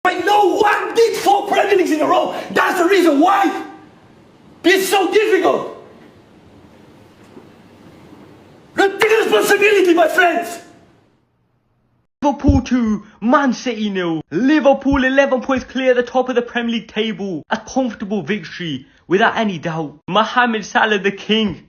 But no one did 4 Premier Leagues in a row. That's the reason why it's so difficult. Take responsibility, my friends. Liverpool 2, Man City 0. Liverpool 11 points clear at the top of the Premier League table. A comfortable victory, without any doubt. Mohamed Salah, the king,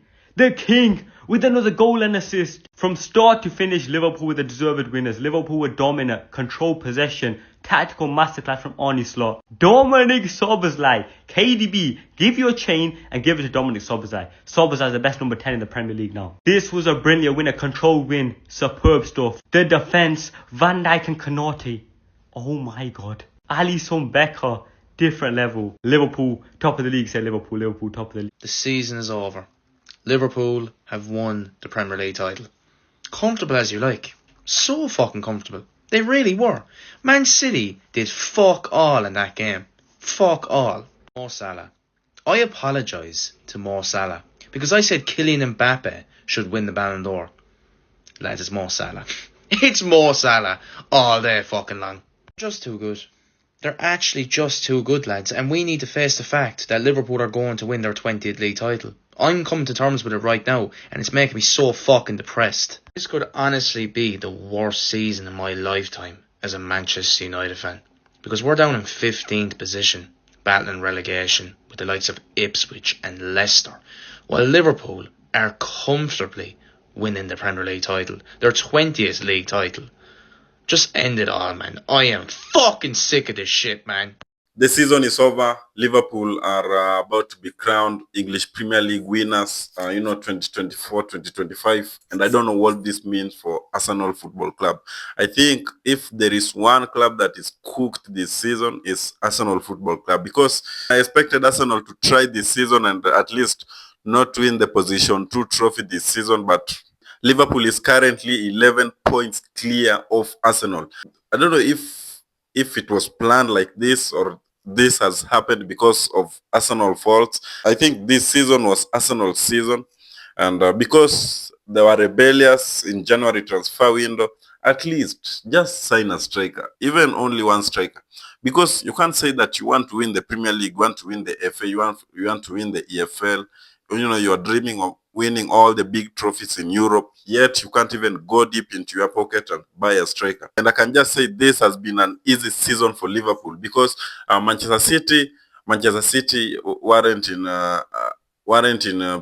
with another goal and assist. From start to finish, Liverpool were the deserved winners. Liverpool were dominant, controlled possession, tactical masterclass from Arne Slot. Dominic Szoboszlai, KDB, give you a chain and give it to Dominic Szoboszlai. Szoboszlai is the best number 10 in the Premier League now. This was a brilliant win, a controlled win, superb stuff. The defence, Van Dijk and Konate, oh my god. Alisson Becker, different level. Liverpool, top of the league, say Liverpool, top of the league. The season is over. Liverpool have won the Premier League title. Comfortable as you like. So fucking comfortable. They really were. Man City did fuck all in that game. Fuck all. Mo Salah. I apologise to Mo Salah because I said Kylian Mbappe should win the Ballon d'Or. Lads, it's Mo Salah. It's Mo Salah all day fucking long. Just too good. They're actually just too good, lads, and we need to face the fact that Liverpool are going to win their 20th league title. I'm coming to terms with it right now, and it's making me so fucking depressed. This could honestly be the worst season in my lifetime as a Manchester United fan, because we're down in 15th position, battling relegation with the likes of Ipswich and Leicester, while Liverpool are comfortably winning the Premier League title, their 20th league title. Just end it all, man. I am fucking sick of this shit, man. The season is over. Liverpool are about to be crowned English Premier League winners, 2024-2025. And I don't know what this means for Arsenal Football Club. I think if there is one club that is cooked this season, it's Arsenal Football Club. Because I expected Arsenal to try this season and at least not win the position 2 trophy this season, but Liverpool is currently 11 points clear of Arsenal. I don't know if it was planned like this or this has happened because of Arsenal faults. I think this season was Arsenal's season, and because they were rebellious in January transfer window, at least just sign a striker, even only one striker. Because you can't say that you want to win the Premier League, you want to win the FA, you want to win the EFL. You are dreaming of winning all the big trophies in Europe, yet you can't even go deep into your pocket and buy a striker. And I can just say this has been an easy season for Liverpool because Manchester City weren't in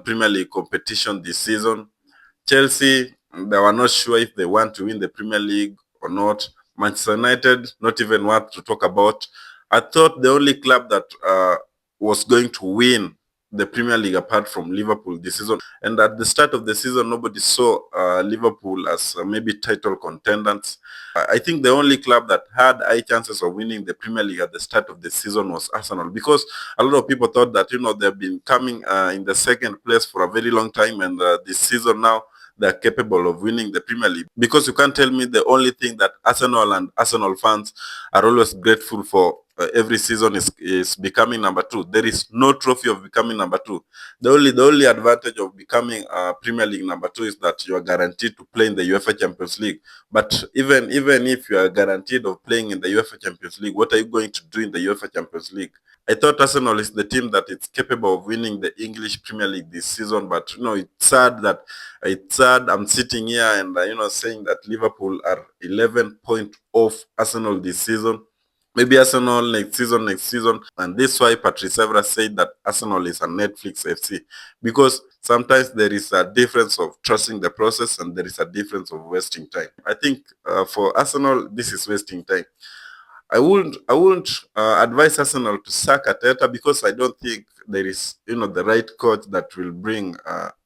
Premier League competition this season. Chelsea, they were not sure if they want to win the Premier League or not. Manchester United, not even what to talk about. I thought the only club that was going to win the Premier League apart from Liverpool this season, and at the start of the season nobody saw Liverpool as maybe title contenders. I think the only club that had high chances of winning the Premier League at the start of the season was Arsenal, because a lot of people thought that they've been coming in the second place for a very long time, and this season now they're capable of winning the Premier League. Because you can't tell me the only thing that Arsenal and Arsenal fans are always grateful for every season is becoming number 2. There is no trophy of becoming number 2. The only advantage of becoming Premier League number 2 is that you are guaranteed to play in the UEFA Champions League. But even if you are guaranteed of playing in the UEFA Champions League, what are you going to do in the UEFA Champions League? I thought Arsenal is the team that is capable of winning the English Premier League this season, but it's sad I'm sitting here and saying that Liverpool are 11 points off Arsenal this season. Maybe Arsenal next season, and this is why Patrice Evra said that Arsenal is a Netflix FC, because sometimes there is a difference of trusting the process and there is a difference of wasting time. I think for Arsenal, this is wasting time. I wouldn't advise Arsenal to sack Arteta, because I don't think there is the right coach that will bring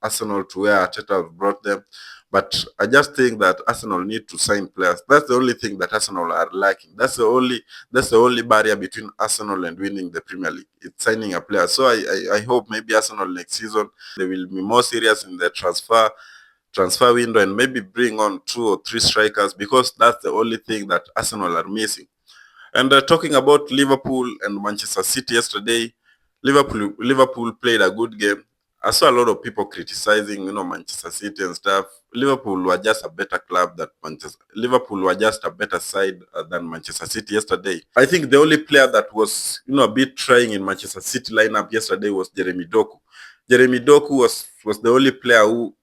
Arsenal to where Arteta brought them. But I just think that Arsenal need to sign players. That's the only thing that Arsenal are lacking. That's the only barrier between Arsenal and winning the Premier League. It's signing a player. So I hope maybe Arsenal next season they will be more serious in the transfer window and maybe bring on 2 or 3 strikers, because that's the only thing that Arsenal are missing. And talking about Liverpool and Manchester City yesterday, Liverpool played a good game. I saw a lot of people criticizing, Manchester City and stuff. Liverpool were just a better club than Manchester. Liverpool were just a better side than Manchester City yesterday. I think the only player that was, a bit trying in Manchester City lineup yesterday was Jeremy Doku. Jeremy Doku was the only player who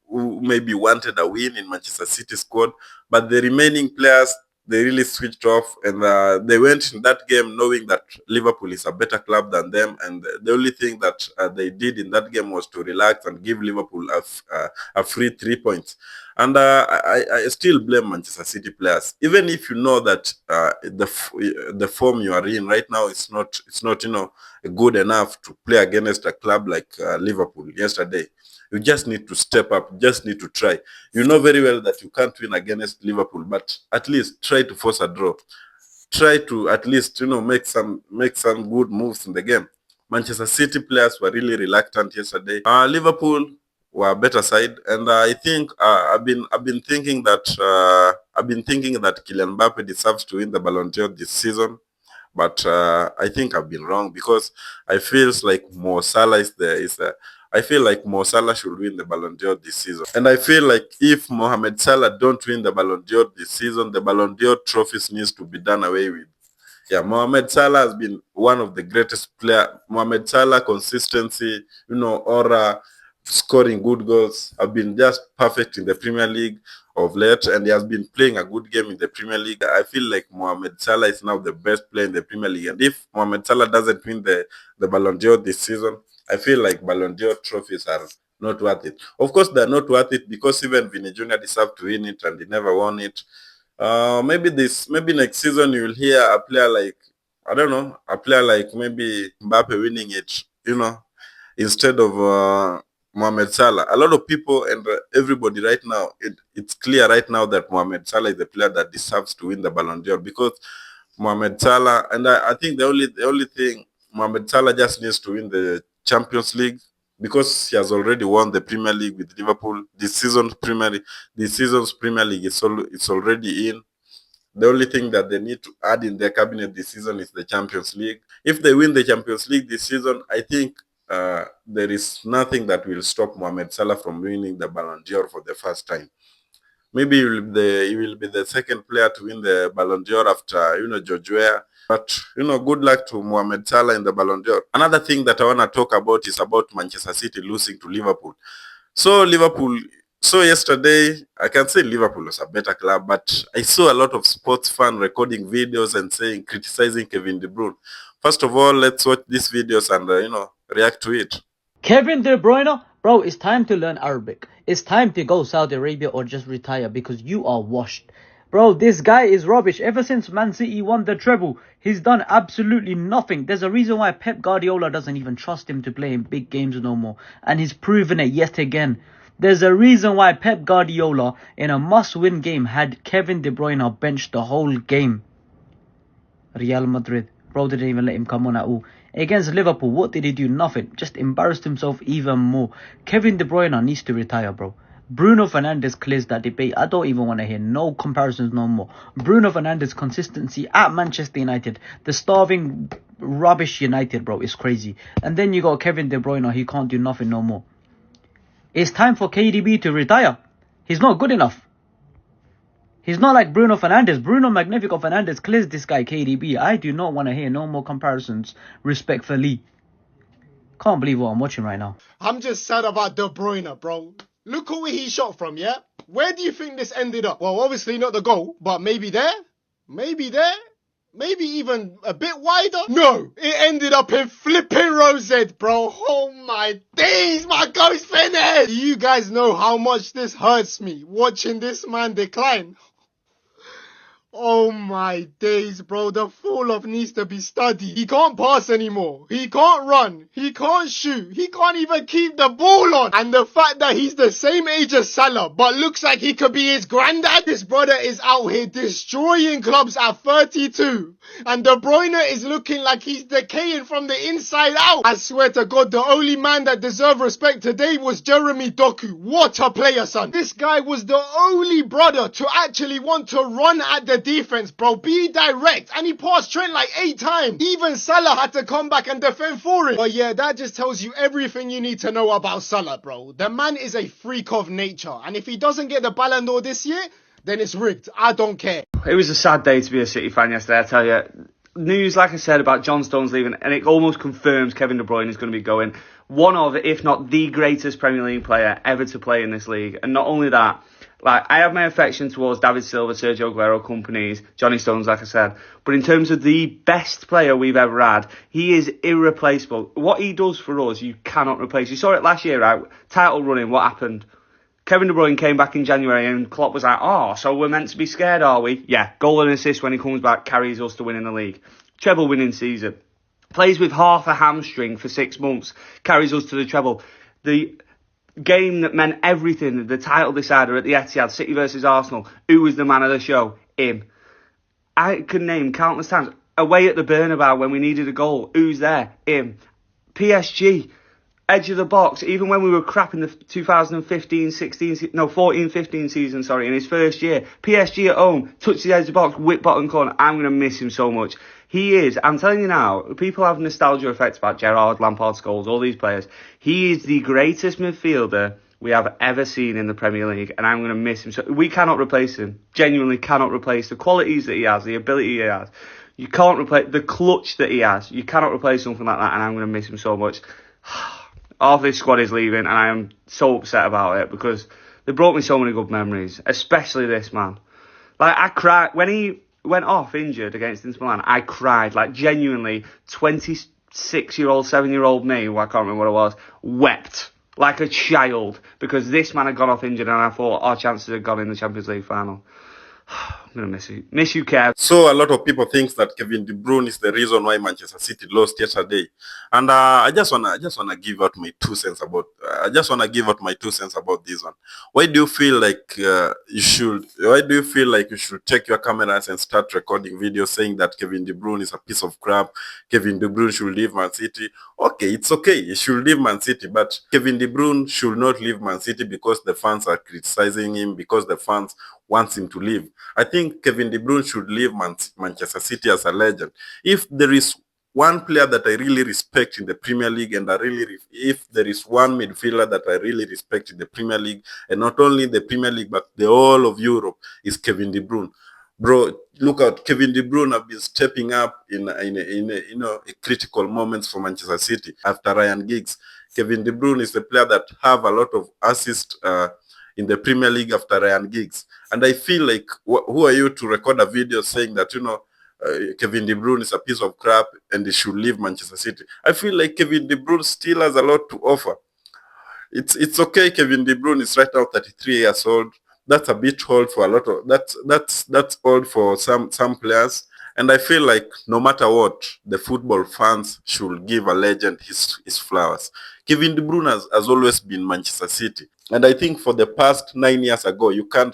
maybe wanted a win in Manchester City squad, but the remaining players, they really switched off, and they went in that game knowing that Liverpool is a better club than them, and the only thing that they did in that game was to relax and give Liverpool a free 3 points. And I still blame Manchester City players, even if you know that the form you are in right now is not good enough to play against a club like Liverpool yesterday. You just need to step up, just need to try. You know very well that you can't win against Liverpool, but at least try to force a draw. Try to at least, make some good moves in the game. Manchester City players were really reluctant yesterday. Liverpool were a better side, and I think I've been thinking that Kylian Mbappe deserves to win the Ballon d'Or this season. But I think I've been wrong, because I feel like Mo Salah I feel like Mo Salah should win the Ballon d'Or this season. And I feel like if Mohamed Salah don't win the Ballon d'Or this season, the Ballon d'Or trophies needs to be done away with. Yeah, Mohamed Salah has been one of the greatest players. Mohamed Salah, consistency, aura, scoring good goals, have been just perfect in the Premier League of late, and he has been playing a good game in the Premier League. I feel like Mohamed Salah is now the best player in the Premier League, and if Mohamed Salah doesn't win the Ballon d'Or this season, I feel like Ballon d'Or trophies are not worth it. Of course, they're not worth it because even Vini Jr. deserved to win it and he never won it. Maybe next season you'll hear a player like, maybe Mbappe winning it, instead of Mohamed Salah. A lot of people and everybody right now, it's clear right now that Mohamed Salah is the player that deserves to win the Ballon d'Or, because Mohamed Salah, and I think the only thing, Mohamed Salah just needs to win the Champions League, because he has already won the Premier League with Liverpool. This season's Premier League is already in. The only thing that they need to add in their cabinet this season is the Champions League. If they win the Champions League this season, I think there is nothing that will stop Mohamed Salah from winning the Ballon d'Or for the first time. Maybe he will be the second player to win the Ballon d'Or after, George Weah. But, good luck to Mohamed Salah in the Ballon d'Or. Another thing that I want to talk about is about Manchester City losing to Liverpool. So yesterday, I can say Liverpool was a better club, but I saw a lot of sports fans recording videos and criticizing Kevin De Bruyne. First of all, let's watch these videos and, react to it. Kevin De Bruyne, bro, it's time to learn Arabic. It's time to go Saudi Arabia or just retire, because you are washed. Bro, this guy is rubbish. Ever since Man City won the treble, he's done absolutely nothing. There's a reason why Pep Guardiola doesn't even trust him to play in big games no more. And he's proven it yet again. There's a reason why Pep Guardiola, in a must-win game, had Kevin De Bruyne benched the whole game. Real Madrid, bro, didn't even let him come on at all. Against Liverpool, what did he do? Nothing. Just embarrassed himself even more. Kevin De Bruyne needs to retire, bro. Bruno Fernandes clears that debate. I don't even want to hear no comparisons no more. Bruno Fernandes' consistency at Manchester United, the starving rubbish United, bro, is crazy. And then you got Kevin De Bruyne, he can't do nothing no more. It's time for KDB to retire. He's not good enough. He's not like Bruno Fernandes. Bruno Magnifico Fernandes clears this guy KDB. I do not want to hear no more comparisons, respectfully. Can't believe what I'm watching right now. I'm just sad about De Bruyne, bro. Look at where he shot from, yeah? Where do you think this ended up? Well, obviously not the goal, but maybe there? Maybe there? Maybe even a bit wider? No, it ended up in flipping Rosette, bro. Oh my days, my ghost finish! Do you guys know how much this hurts me, watching this man decline? Oh my days, bro. The fall-off needs to be studied. He can't pass anymore. He can't run. He can't shoot. He can't even keep the ball on. And the fact that he's the same age as Salah, but looks like he could be his granddad. This brother is out here destroying clubs at 32. And De Bruyne is looking like he's decaying from the inside out. I swear to God, the only man that deserved respect today was Jeremy Doku. What a player, son. This guy was the only brother to actually want to run at the defense, bro. Be direct. And he passed Trent like 8 times. Even Salah had to come back and defend for it. But yeah, that just tells you everything you need to know about Salah, bro. The man is a freak of nature. And if he doesn't get the Ballon d'Or this year, then it's rigged. I don't care. It was a sad day to be a City fan yesterday, I tell you. News, like I said, about John Stones leaving, and it almost confirms Kevin De Bruyne is going to be going. One of, if not the greatest Premier League player ever to play in this league. And not only that, like, I have my affection towards David Silva, Sergio Aguero, companies, Johnny Stones, like I said. But in terms of the best player we've ever had, he is irreplaceable. What he does for us, you cannot replace. You saw it last year, right? Title running, what happened? Kevin De Bruyne came back in January and Klopp was like, oh, so we're meant to be scared, are we? Yeah, goal and assist when he comes back carries us to winning the league. Treble winning season. Plays with half a hamstring for 6 months, carries us to the treble. The game that meant everything, the title decider at the Etihad, City versus Arsenal, who was the man of the show? Him. I can name countless times. Away at the Bernabeu when we needed a goal, who's there? Him. PSG. Edge of the box, even when we were crap in the 14-15 season, in his first year. PSG at home, touch the edge of the box, whip bottom corner. I'm going to miss him so much. He is, I'm telling you now, people have nostalgia effects about Gerrard, Lampard, Scholes, all these players. He is the greatest midfielder we have ever seen in the Premier League, and I'm going to miss him. So we cannot replace him. Genuinely cannot replace the qualities that he has, the ability he has. You can't replace the clutch that he has. You cannot replace something like that, and I'm going to miss him so much. Half this squad is leaving, and I am so upset about it because they brought me so many good memories, especially this man. Like, I cried when he went off injured against Inter Milan. I cried, like, genuinely. 26-year-old, 7-year-old me, who I can't remember what it was, wept like a child because this man had gone off injured, and I thought our chances had gone in the Champions League final. I'm going to miss you. Miss you, Kev. So a lot of people think that Kevin De Bruyne is the reason why Manchester City lost yesterday, and I just wanna give out my 2 cents about. I just wanna give out my 2 cents about this one. Why do you feel like you should? Why do you feel like you should take your cameras and start recording videos saying that Kevin De Bruyne is a piece of crap? Kevin De Bruyne should leave Man City. Okay, it's okay. He should leave Man City, but Kevin De Bruyne should not leave Man City because the fans are criticizing him, because the fans wants him to leave. I think Kevin De Bruyne should leave Manchester City as a legend. If there is one player that I really respect in the Premier League, and if there is one midfielder that I really respect in the Premier League, and not only the Premier League but the whole of Europe, is Kevin De Bruyne. Bro, look out! Kevin De Bruyne have been stepping up in critical moments for Manchester City after Ryan Giggs. Kevin De Bruyne is the player that have a lot of assists in the Premier League after Ryan Giggs. And I feel like, who are you to record a video saying that, Kevin De Bruyne is a piece of crap and he should leave Manchester City? I feel like Kevin De Bruyne still has a lot to offer. It's okay. Kevin De Bruyne is right now 33 years old. That's a bit old for a lot of that's old for some players. And I feel like no matter what, the football fans should give a legend his flowers. Kevin De Bruyne has always been Manchester City. And I think for the past 9 years ago, you can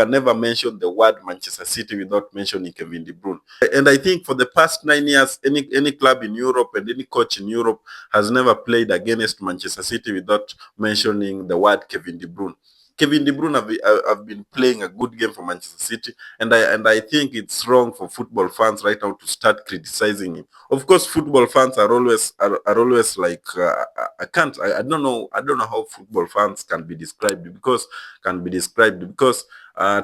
never mention the word Manchester City without mentioning Kevin De Bruyne. And I think for the past 9 years, any club in Europe and any coach in Europe has never played against Manchester City without mentioning the word Kevin De Bruyne. Kevin De Bruyne have been playing a good game for Manchester City, and I think it's wrong for football fans right now to start criticizing him. Of course, football fans are always like I don't know how football fans can be described because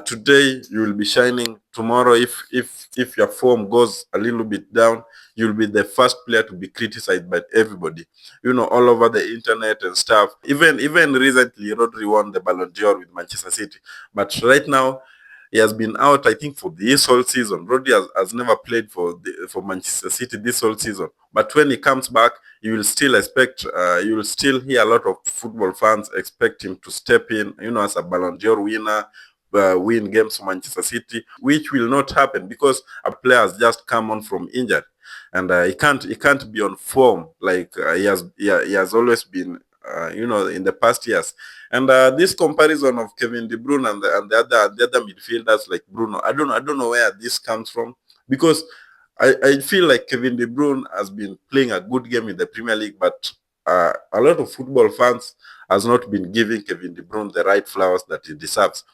today you will be shining. Tomorrow, if your form goes a little bit down, you'll be the first player to be criticized by everybody, all over the internet and stuff. Even recently, Rodri won the Ballon d'Or with Manchester City. But right now, he has been out, I think, for this whole season. Rodri has never played for Manchester City this whole season. But when he comes back, you will still hear a lot of football fans expect him to step in, as a Ballon d'Or winner, win games for Manchester City, which will not happen because a player has just come on from injury, and he can't be on form like he has always been, in the past years. And this comparison of Kevin De Bruyne and the other midfielders like Bruno, I don't know where this comes from, because I feel like Kevin De Bruyne has been playing a good game in the Premier League, but a lot of football fans has not been giving Kevin De Bruyne the right flowers that he deserves.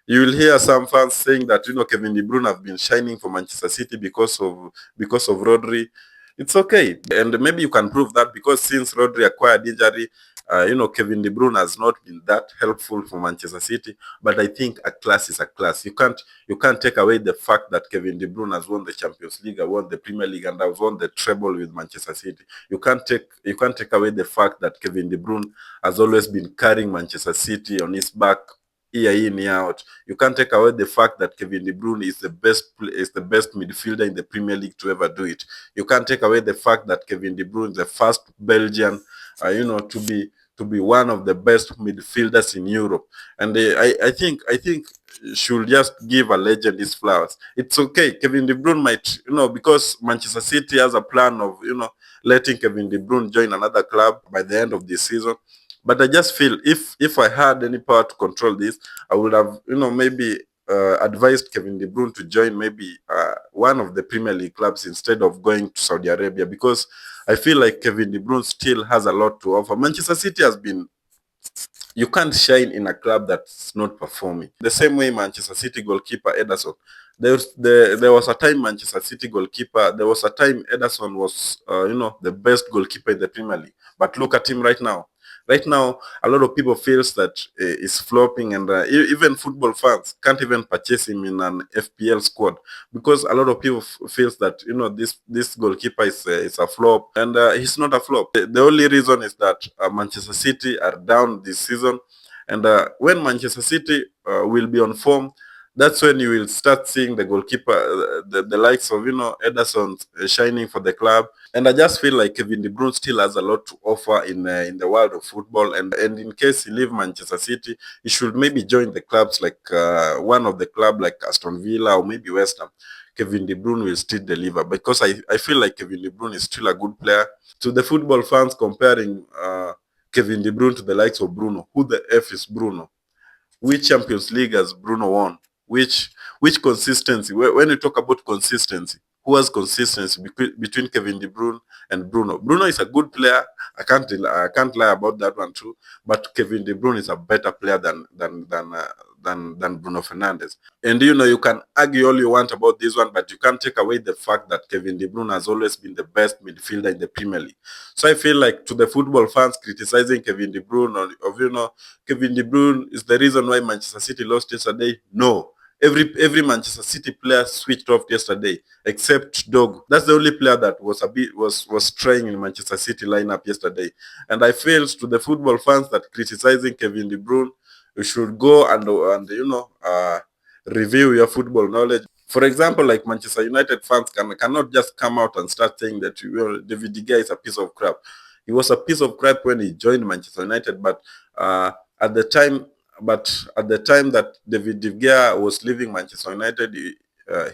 You will hear some fans saying that Kevin De Bruyne have been shining for Manchester City because of Rodri. It's okay, and maybe you can prove that because since Rodri acquired injury, Kevin De Bruyne has not been that helpful for Manchester City. But I think a class is a class. You can't take away the fact that Kevin De Bruyne has won the Champions League, won the Premier League, and has won the treble with Manchester City. You can't take away the fact that Kevin De Bruyne has always been carrying Manchester City on his back year in, year out. You can't take away the fact that Kevin De Bruyne is the best midfielder in the Premier League to ever do it. You can't take away the fact that Kevin De Bruyne is the first Belgian, to be one of the best midfielders in Europe. And I think should just give a legend his flowers. It's okay. Kevin De Bruyne might, because Manchester City has a plan of, letting Kevin De Bruyne join another club by the end of this season. But I just feel if I had any power to control this, I would have, maybe advised Kevin De Bruyne to join maybe one of the Premier League clubs instead of going to Saudi Arabia, because I feel like Kevin De Bruyne still has a lot to offer. Manchester City has been, you can't shine in a club that's not performing. The same way Manchester City goalkeeper Ederson. There was a time there was a time Ederson was, the best goalkeeper in the Premier League. But look at him right now. Right now, a lot of people feels that he's flopping, and even football fans can't even purchase him in an FPL squad because a lot of people feels that this goalkeeper is a flop, and he's not a flop. The only reason is that Manchester City are down this season, and when Manchester City will be on form, that's when you will start seeing the goalkeeper, the likes of Ederson shining for the club. And I just feel like Kevin De Bruyne still has a lot to offer in the world of football. And in case he leave Manchester City, he should maybe join the clubs like one of the club like Aston Villa or maybe West Ham. Kevin De Bruyne will still deliver because I feel like Kevin De Bruyne is still a good player. To the football fans comparing Kevin De Bruyne to the likes of Bruno, who the F is Bruno? Which Champions League has Bruno won? Which consistency? When you talk about consistency, who has consistency between Kevin De Bruyne and Bruno? Bruno is a good player. I can't lie about that one too. But Kevin De Bruyne is a better player than Bruno Fernandes. And you can argue all you want about this one, but you can't take away the fact that Kevin De Bruyne has always been the best midfielder in the Premier League. So I feel like to the football fans criticizing Kevin De Bruyne Kevin De Bruyne is the reason why Manchester City lost yesterday. No. Every Manchester City player switched off yesterday, except Dog. That's the only player that was trying in Manchester City lineup yesterday. And I feel to the football fans that criticizing Kevin De Bruyne, you should go and review your football knowledge. For example, like Manchester United fans cannot just come out and start saying that David De Gea is a piece of crap. He was a piece of crap when he joined Manchester United, but at the time that David De Gea was leaving Manchester United,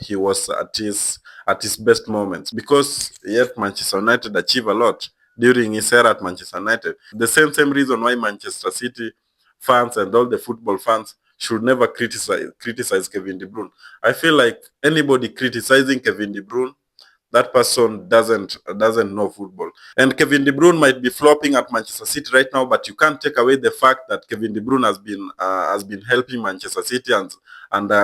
he was at his best moments, because yet Manchester United achieved a lot during his era at Manchester United. The same reason why Manchester City fans and all the football fans should never criticize Kevin De Bruyne. I feel like anybody criticizing Kevin De Bruyne, that person doesn't know football. And Kevin De Bruyne might be flopping at Manchester City right now, but you can't take away the fact that Kevin De Bruyne has been helping Manchester City, and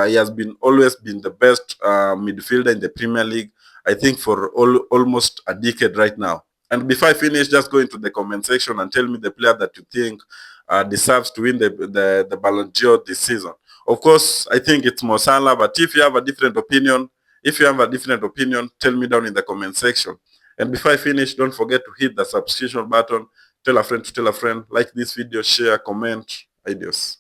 he has always been the best midfielder in the Premier League, I think, for almost a decade right now. And before I finish, just go into the comment section and tell me the player that you think deserves to win the Ballon d'Or this season. Of course, I think it's Mo Salah, but if you have a different opinion, tell me down in the comment section. And before I finish, don't forget to hit the subscription button. Tell a friend to tell a friend. Like this video, share, comment. Adios.